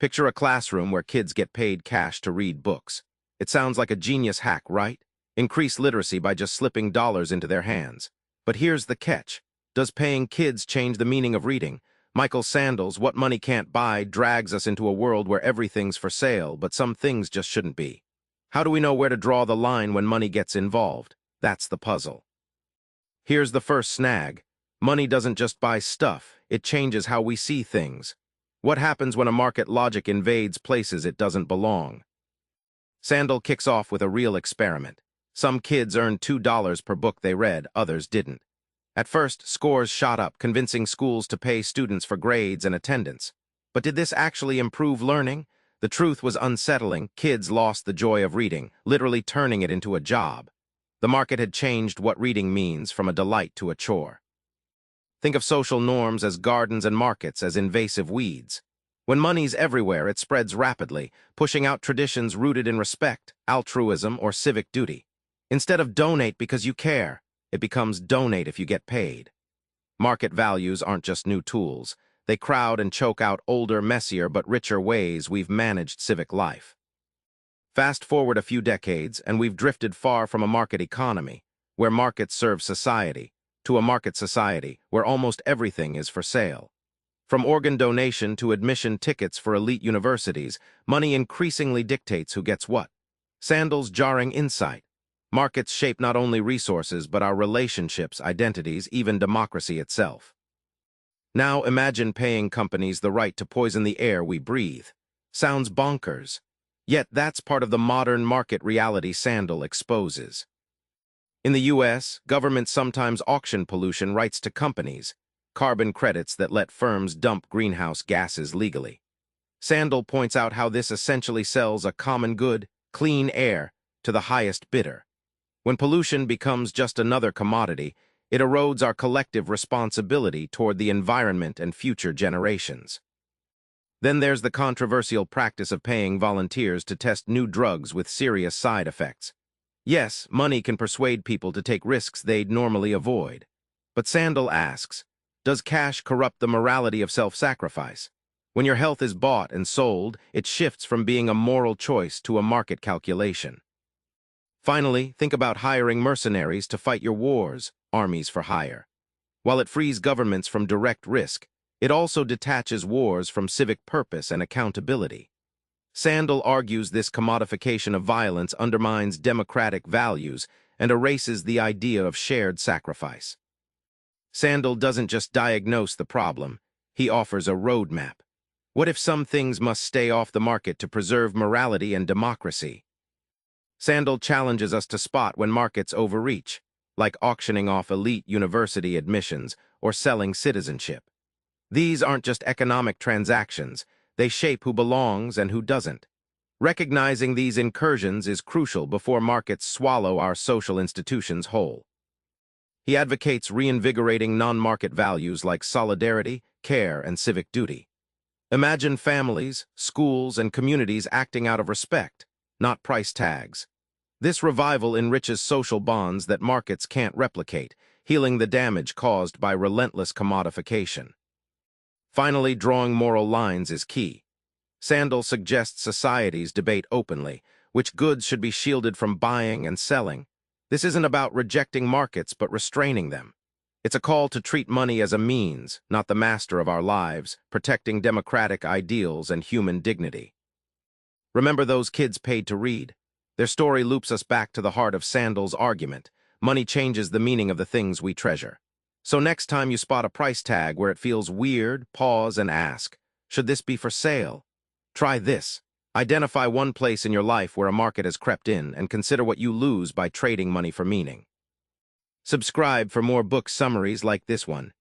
Picture a classroom where kids get paid cash to read books. It sounds like a genius hack, right? Increase literacy by just slipping dollars into their hands. But here's the catch. Does paying kids change the meaning of reading? Michael Sandel's What Money Can't Buy drags us into a world where everything's for sale, but some things just shouldn't be. How do we know where to draw the line when money gets involved? That's the puzzle. Here's the first snag. Money doesn't just buy stuff, it changes how we see things. What happens when a market logic invades places it doesn't belong? Sandel kicks off with a real experiment. Some kids earned $2 per book they read, others didn't. At first, scores shot up, convincing schools to pay students for grades and attendance. But did this actually improve learning? The truth was unsettling. Kids lost the joy of reading, literally turning it into a job. The market had changed what reading means from a delight to a chore. Think of social norms as gardens and markets as invasive weeds. When money's everywhere, it spreads rapidly, pushing out traditions rooted in respect, altruism, or civic duty. Instead of donate because you care, it becomes donate if you get paid. Market values aren't just new tools. They crowd and choke out older, messier, but richer ways we've managed civic life. Fast forward a few decades, and we've drifted far from a market economy, where markets serve society, to a market society where almost everything is for sale. From organ donation to admission tickets for elite universities, money increasingly dictates who gets what. Sandel's jarring insight. Markets shape not only resources but our relationships, identities, even democracy itself. Now imagine paying companies the right to poison the air we breathe. Sounds bonkers. Yet that's part of the modern market reality Sandel exposes. In the U.S., governments sometimes auction pollution rights to companies, carbon credits that let firms dump greenhouse gases legally. Sandel points out how this essentially sells a common good, clean air, to the highest bidder. When pollution becomes just another commodity, it erodes our collective responsibility toward the environment and future generations. Then there's the controversial practice of paying volunteers to test new drugs with serious side effects. Yes, money can persuade people to take risks they'd normally avoid. But Sandel asks, does cash corrupt the morality of self-sacrifice? When your health is bought and sold, it shifts from being a moral choice to a market calculation. Finally, think about hiring mercenaries to fight your wars, armies for hire. While it frees governments from direct risk, it also detaches wars from civic purpose and accountability. Sandel argues this commodification of violence undermines democratic values and erases the idea of shared sacrifice. Sandel doesn't just diagnose the problem, he offers a roadmap. What if some things must stay off the market to preserve morality and democracy? Sandel challenges us to spot when markets overreach, like auctioning off elite university admissions or selling citizenship. These aren't just economic transactions, they shape who belongs and who doesn't. Recognizing these incursions is crucial before markets swallow our social institutions whole. He advocates reinvigorating non-market values like solidarity, care, and civic duty. Imagine families, schools, and communities acting out of respect, not price tags. This revival enriches social bonds that markets can't replicate, healing the damage caused by relentless commodification. Finally, drawing moral lines is key. Sandel suggests societies debate openly which goods should be shielded from buying and selling. This isn't about rejecting markets but restraining them. It's a call to treat money as a means, not the master of our lives, protecting democratic ideals and human dignity. Remember those kids paid to read? Their story loops us back to the heart of Sandel's argument. Money changes the meaning of the things we treasure. So next time you spot a price tag where it feels weird, pause and ask, should this be for sale? Try this. Identify one place in your life where a market has crept in and consider what you lose by trading money for meaning. Subscribe for more book summaries like this one.